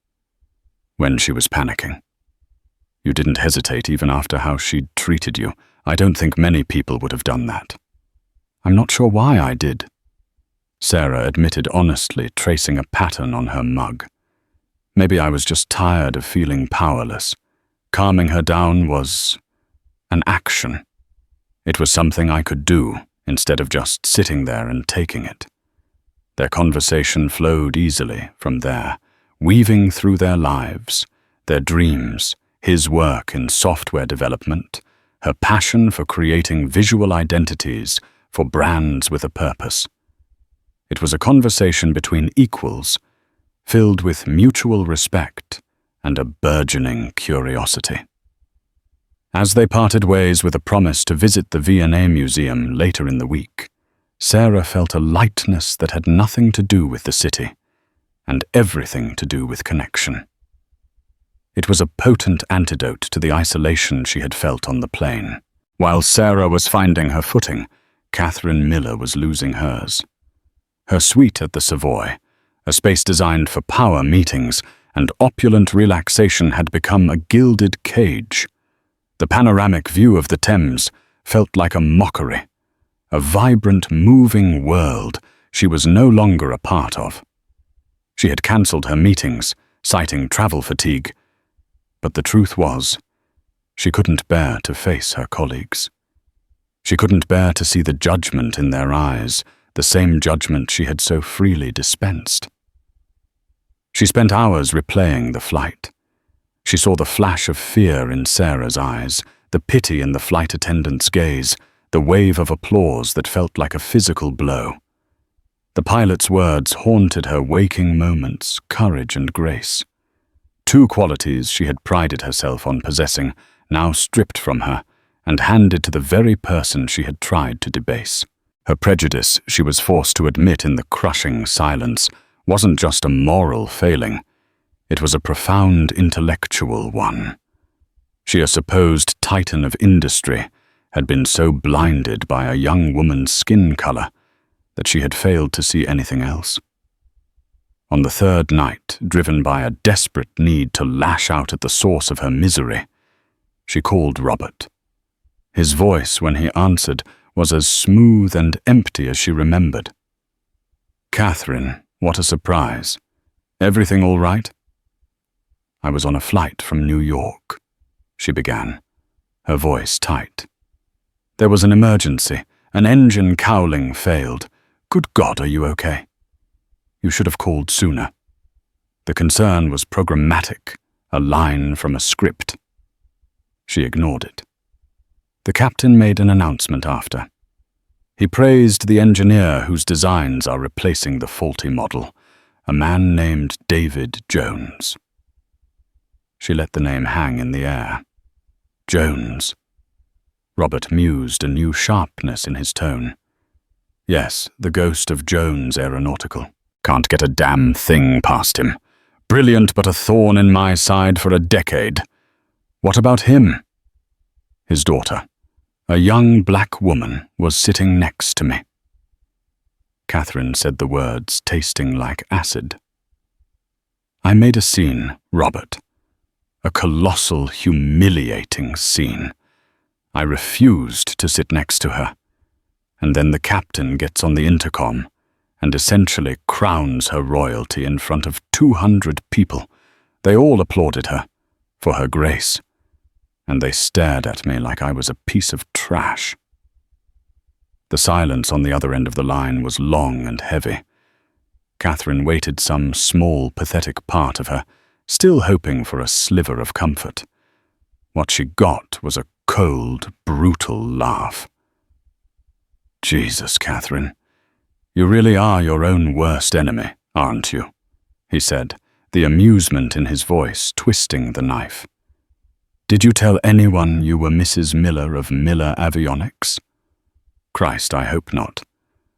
When she was panicking. "You didn't hesitate even after how she'd treated you. I don't think many people would have done that." "I'm not sure why I did," Sarah admitted honestly, tracing a pattern on her mug. "Maybe I was just tired of feeling powerless. Calming her down was an action. It was something I could do instead of just sitting there and taking it." Their conversation flowed easily from there, weaving through their lives, their dreams, his work in software development, her passion for creating visual identities for brands with a purpose. It was a conversation between equals, filled with mutual respect and a burgeoning curiosity. As they parted ways with a promise to visit the V&A Museum later in the week, Sarah felt a lightness that had nothing to do with the city, and everything to do with connection. It was a potent antidote to the isolation she had felt on the plane. While Sarah was finding her footing, Catherine Miller was losing hers. Her suite at the Savoy, a space designed for power meetings and opulent relaxation, had become a gilded cage. The panoramic view of the Thames felt like a mockery, a vibrant, moving world she was no longer a part of. She had cancelled her meetings, citing travel fatigue, but the truth was, she couldn't bear to face her colleagues. She couldn't bear to see the judgment in their eyes, the same judgment she had so freely dispensed. She spent hours replaying the flight. She saw the flash of fear in Sarah's eyes, the pity in the flight attendant's gaze, the wave of applause that felt like a physical blow. The pilot's words haunted her waking moments, courage and grace. Two qualities she had prided herself on possessing, now stripped from her and handed to the very person she had tried to debase. Her prejudice, she was forced to admit in the crushing silence, wasn't just a moral failing. It was a profound intellectual one. She, a supposed titan of industry, had been so blinded by a young woman's skin color that she had failed to see anything else. On the third night, driven by a desperate need to lash out at the source of her misery, she called Robert. His voice, when he answered, was as smooth and empty as she remembered. "Catherine, what a surprise. Everything all right?" "I was on a flight from New York," she began, her voice tight. "There was an emergency. An engine cowling failed. Good God, are you okay? You should have called sooner." The concern was programmatic, a line from a script. She ignored it. The captain made an announcement after. He praised the engineer whose designs are replacing the faulty model, a man named David Jones. She let the name hang in the air. Jones. Robert mused, a new sharpness in his tone. Yes, the ghost of Jones Aeronautical. Can't get a damn thing past him. Brilliant, but a thorn in my side for a decade. What about him? His daughter, a young black woman, was sitting next to me. Catherine said the words, tasting like acid. I made a scene, Robert. A colossal, humiliating scene. I refused to sit next to her. And then the captain gets on the intercom and essentially crowns her royalty in front of 200 people. They all applauded her for her grace, and they stared at me like I was a piece of trash. The silence on the other end of the line was long and heavy. Catherine waited some small, pathetic part of her, still hoping for a sliver of comfort. What she got was a cold, brutal laugh. Jesus, Catherine, you really are your own worst enemy, aren't you? He said, the amusement in his voice twisting the knife. Did you tell anyone you were Mrs. Miller of Miller Avionics? Christ, I hope not.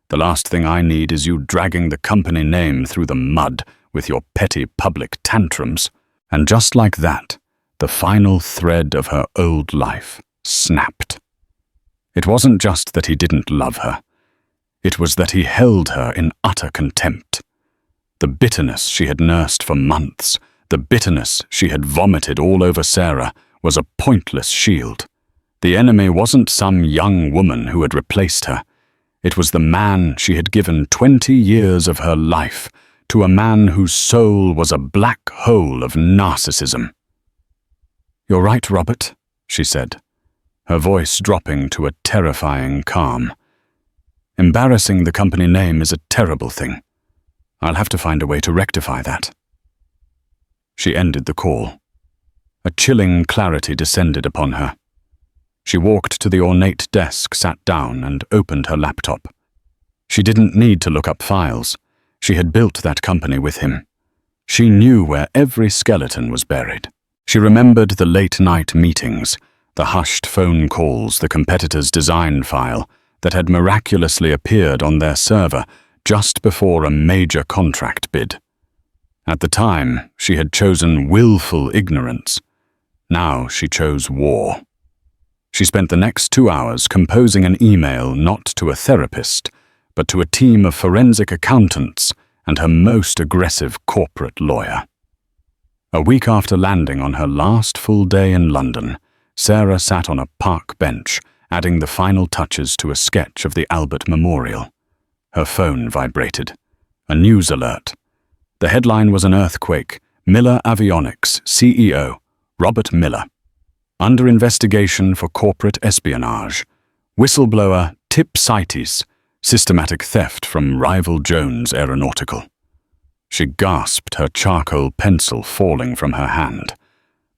The last thing I need is you dragging the company name through the mud with your petty public tantrums. And just like that, the final thread of her old life snapped. It wasn't just that he didn't love her. It was that he held her in utter contempt. The bitterness she had nursed for months, the bitterness she had vomited all over Sarah, was a pointless shield. The enemy wasn't some young woman who had replaced her. It was the man she had given 20 years of her life to, a man whose soul was a black hole of narcissism. You're right, Robert, she said, her voice dropping to a terrifying calm. Embarrassing the company name is a terrible thing. I'll have to find a way to rectify that. She ended the call. A chilling clarity descended upon her. She walked to the ornate desk, sat down, and opened her laptop. She didn't need to look up files. She had built that company with him. She knew where every skeleton was buried. She remembered the late-night meetings, the hushed phone calls, the competitor's design file that had miraculously appeared on their server just before a major contract bid. At the time, she had chosen willful ignorance. Now she chose war. She spent the next 2 hours composing an email not to a therapist, but to a team of forensic accountants and her most aggressive corporate lawyer. A week after landing on her last full day in London, Sarah sat on a park bench, adding the final touches to a sketch of the Albert Memorial. Her phone vibrated. A news alert. The headline was an earthquake. Miller Avionics CEO, Robert Miller. Under investigation for corporate espionage. Whistleblower Tip Cites. Systematic theft from rival Jones Aeronautical. She gasped, her charcoal pencil falling from her hand.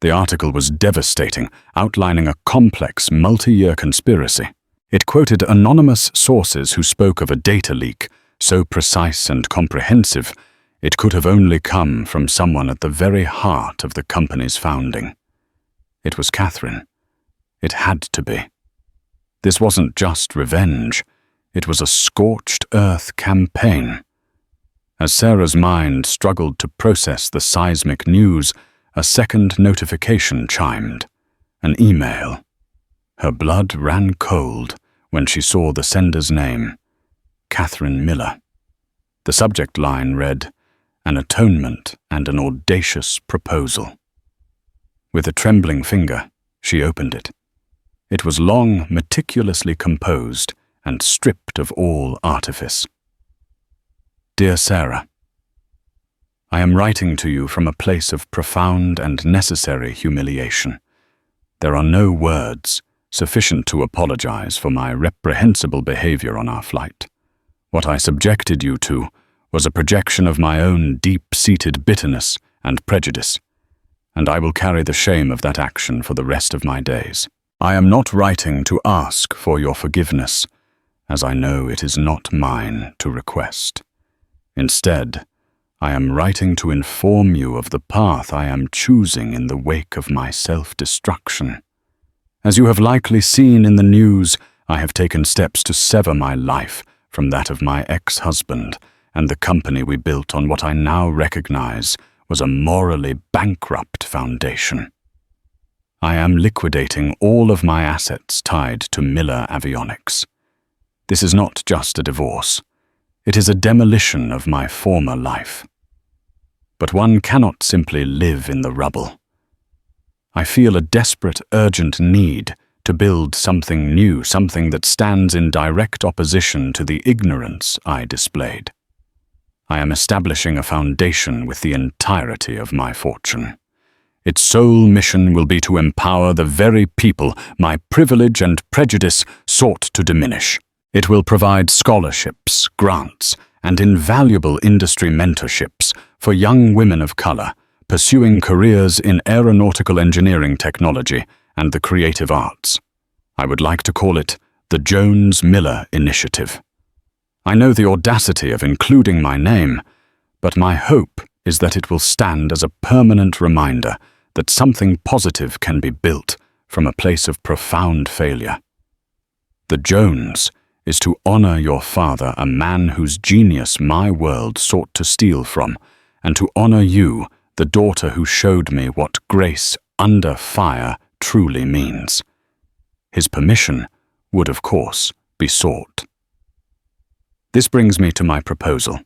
The article was devastating, outlining a complex, multi-year conspiracy. It quoted anonymous sources who spoke of a data leak, so precise and comprehensive, it could have only come from someone at the very heart of the company's founding. It was Catherine. It had to be. This wasn't just revenge. It was a scorched earth campaign. As Sarah's mind struggled to process the seismic news, a second notification chimed. An email. Her blood ran cold when she saw the sender's name, Catherine Miller. The subject line read, "An atonement and an audacious proposal." With a trembling finger, she opened it. It was long, meticulously composed, and stripped of all artifice. Dear Sarah, I am writing to you from a place of profound and necessary humiliation. There are no words sufficient to apologize for my reprehensible behavior on our flight. What I subjected you to was a projection of my own deep-seated bitterness and prejudice, and I will carry the shame of that action for the rest of my days. I am not writing to ask for your forgiveness, as I know it is not mine to request. Instead, I am writing to inform you of the path I am choosing in the wake of my self-destruction. As you have likely seen in the news, I have taken steps to sever my life from that of my ex-husband and the company we built on what I now recognize was a morally bankrupt foundation. I am liquidating all of my assets tied to Miller Avionics. This is not just a divorce. It is a demolition of my former life. But one cannot simply live in the rubble. I feel a desperate, urgent need to build something new, something that stands in direct opposition to the ignorance I displayed. I am establishing a foundation with the entirety of my fortune. Its sole mission will be to empower the very people my privilege and prejudice sought to diminish. It will provide scholarships, grants, and invaluable industry mentorships for young women of color pursuing careers in aeronautical engineering technology and the creative arts. I would like to call it the Jones-Miller Initiative. I know the audacity of including my name, but my hope is that it will stand as a permanent reminder that something positive can be built from a place of profound failure. The Jones is to honor your father, a man whose genius my world sought to steal from, and to honor you, the daughter who showed me what grace under fire truly means. His permission would, of course, be sought. This brings me to my proposal.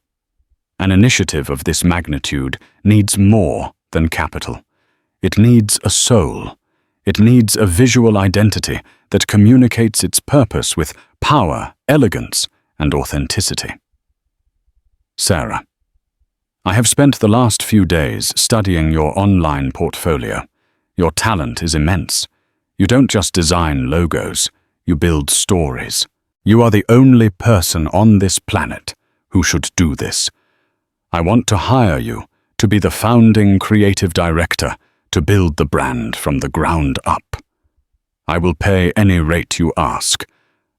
An initiative of this magnitude needs more than capital. It needs a soul. It needs a visual identity that communicates its purpose with power, elegance, and authenticity. Sarah, I have spent the last few days studying your online portfolio. Your talent is immense. You don't just design logos, you build stories. You are the only person on this planet who should do this. I want to hire you to be the founding creative director to build the brand from the ground up. I will pay any rate you ask.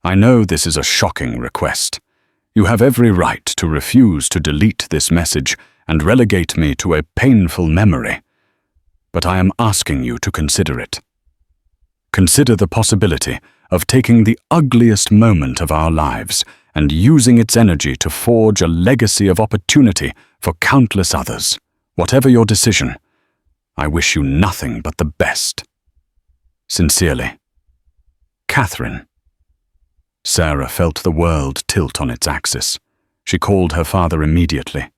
I know this is a shocking request. You have every right to refuse to delete this message and relegate me to a painful memory. But I am asking you to consider it. Consider the possibility of taking the ugliest moment of our lives and using its energy to forge a legacy of opportunity for countless others. Whatever your decision, I wish you nothing but the best. Sincerely, Catherine. Sarah felt the world tilt on its axis. She called her father immediately,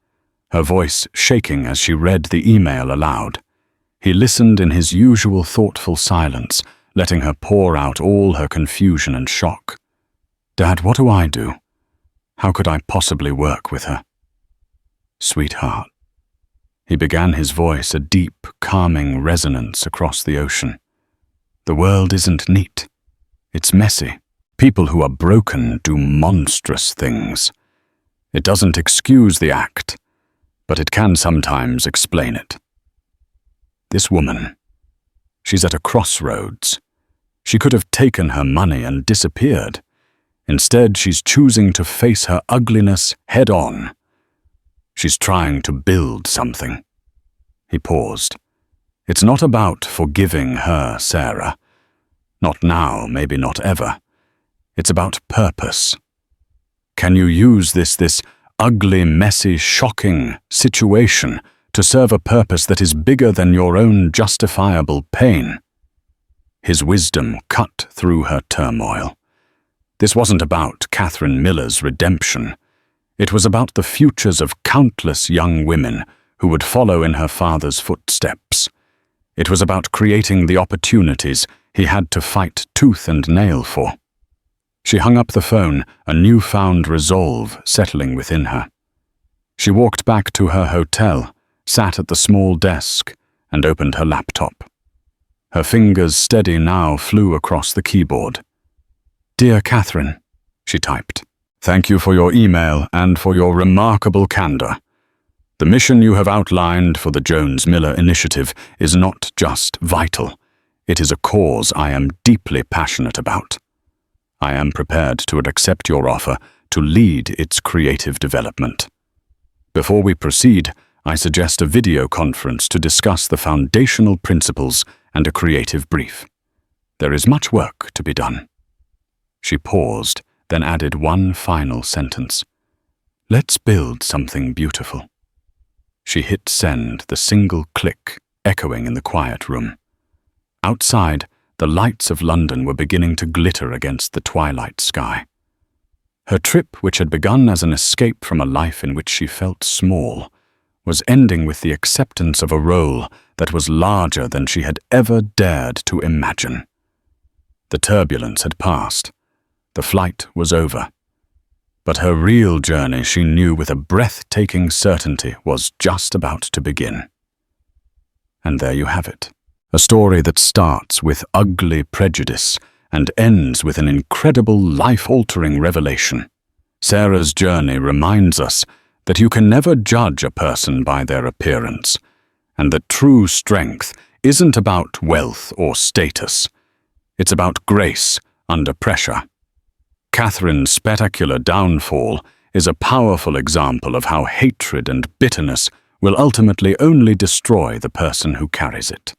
her voice shaking as she read the email aloud. He listened in his usual thoughtful silence, letting her pour out all her confusion and shock. Dad, what do I do? How could I possibly work with her? Sweetheart. He began, his voice a deep, calming resonance across the ocean. The world isn't neat. It's messy. People who are broken do monstrous things. It doesn't excuse the act, but it can sometimes explain it. This woman, she's at a crossroads. She could have taken her money and disappeared. Instead, she's choosing to face her ugliness head-on. She's trying to build something. He paused. It's not about forgiving her, Sarah. Not now, maybe not ever. It's about purpose. Can you use this ugly, messy, shocking situation to serve a purpose that is bigger than your own justifiable pain? His wisdom cut through her turmoil. This wasn't about Catherine Miller's redemption. It was about the futures of countless young women who would follow in her father's footsteps. It was about creating the opportunities he had to fight tooth and nail for. She hung up the phone, a newfound resolve settling within her. She walked back to her hotel, sat at the small desk, and opened her laptop. Her fingers, steady now, flew across the keyboard. Dear Catherine, she typed. Thank you for your email and for your remarkable candor. The mission you have outlined for the Jones-Miller Initiative is not just vital. It is a cause I am deeply passionate about. I am prepared to accept your offer to lead its creative development. Before we proceed, I suggest a video conference to discuss the foundational principles and a creative brief. There is much work to be done." She paused, then added one final sentence. "Let's build something beautiful." She hit send, the single click echoing in the quiet room. Outside, the lights of London were beginning to glitter against the twilight sky. Her trip, which had begun as an escape from a life in which she felt small, was ending with the acceptance of a role that was larger than she had ever dared to imagine. The turbulence had passed. The flight was over. But her real journey, she knew with a breathtaking certainty, was just about to begin. And there you have it. A story that starts with ugly prejudice and ends with an incredible life-altering revelation. Sarah's journey reminds us that you can never judge a person by their appearance, and that true strength isn't about wealth or status. It's about grace under pressure. Catherine's spectacular downfall is a powerful example of how hatred and bitterness will ultimately only destroy the person who carries it.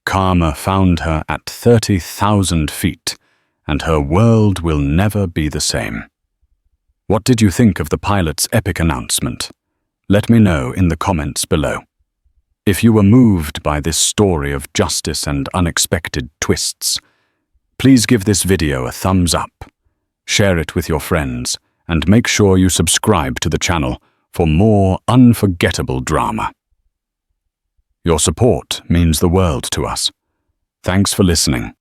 Karma found her at 30,000 feet, and her world will never be the same. What did you think of the pilot's epic announcement? Let me know in the comments below. If you were moved by this story of justice and unexpected twists, please give this video a thumbs up, share it with your friends, and make sure you subscribe to the channel for more unforgettable drama. Your support means the world to us. Thanks for listening.